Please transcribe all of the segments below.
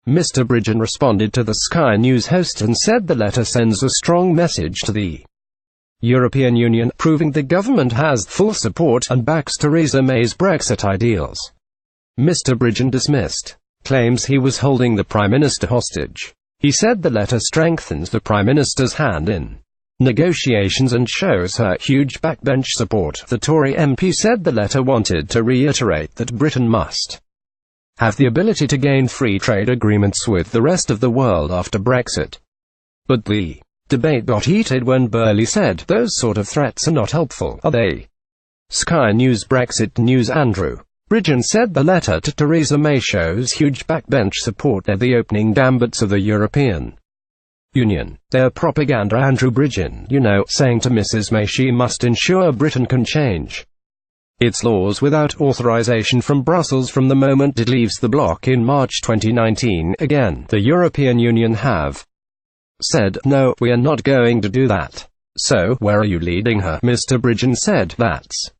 Mr. Bridgen responded to the Sky News host and said the letter sends a strong message to the European Union, proving the government has full support and backs Theresa May's Brexit ideals. Mr. Bridgen dismissed claims he was holding the Prime Minister hostage. He said the letter strengthens the Prime Minister's hand in negotiations and shows her huge backbench support. The Tory MP said the letter wanted to reiterate that Britain must have the ability to gain free trade agreements with the rest of the world after Brexit. But the debate got heated when Burley said, "Those sort of threats are not helpful, are they?" Sky News Brexit News Andrew Bridgen said the letter to Theresa May shows huge backbench support. They're the opening gambits of the European Union. They're propaganda. Andrew Bridgen, saying to Mrs. May she must ensure Britain can change its laws without authorization from Brussels from the moment it leaves the bloc in March 2019. Again, the European Union have said, "No, we are not going to do that." So, where are you leading her? Mr. Bridgen said, "That's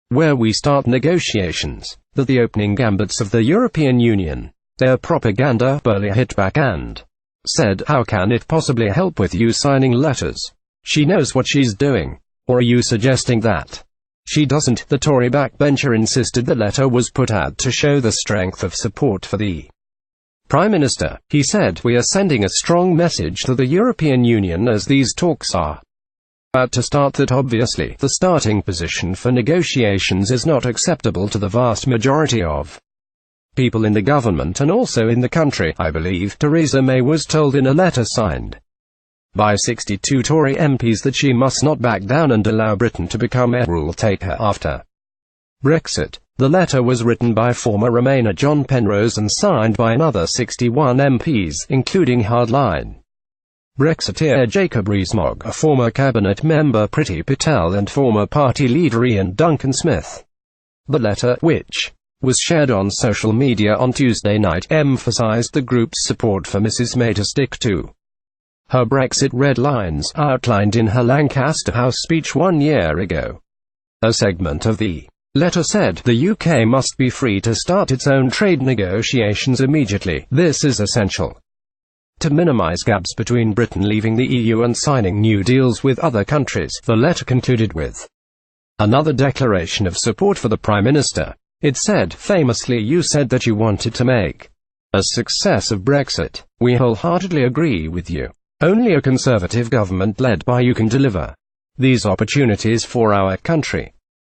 where we start negotiations. That the opening gambits of the European Union. They're propaganda." Burley hit back and said, "How can it possibly help with you signing letters? She knows what she's doing. Or are you suggesting that she doesn't?" The Tory backbencher insisted the letter was put out to show the strength of support for the Prime Minister. He said, "We are sending a strong message to the European Union as these talks are about to start that obviously, the starting position for negotiations is not acceptable to the vast majority of people in the government and also in the country, I believe," Theresa May was told in a letter signed by 62 Tory MPs that she must not back down and allow Britain to become a rule-taker after Brexit. The letter was written by former Remainer John Penrose and signed by another 61 MPs, including hardline brexiteer Jacob Rees-Mogg, a former cabinet member Priti Patel and former party leader Ian Duncan Smith. The letter, which was shared on social media on Tuesday night, emphasized the group's support for Mrs. May to stick to her Brexit red lines, outlined in her Lancaster House speech 1 year ago. A segment of the letter said, "The UK must be free to start its own trade negotiations immediately. This is essential to minimize gaps between Britain leaving the EU and signing new deals with other countries." The letter concluded with another declaration of support for the Prime Minister. It said, "Famously, you said that you wanted to make a success of Brexit. We wholeheartedly agree with you. Only a conservative government led by you can deliver these opportunities for our country."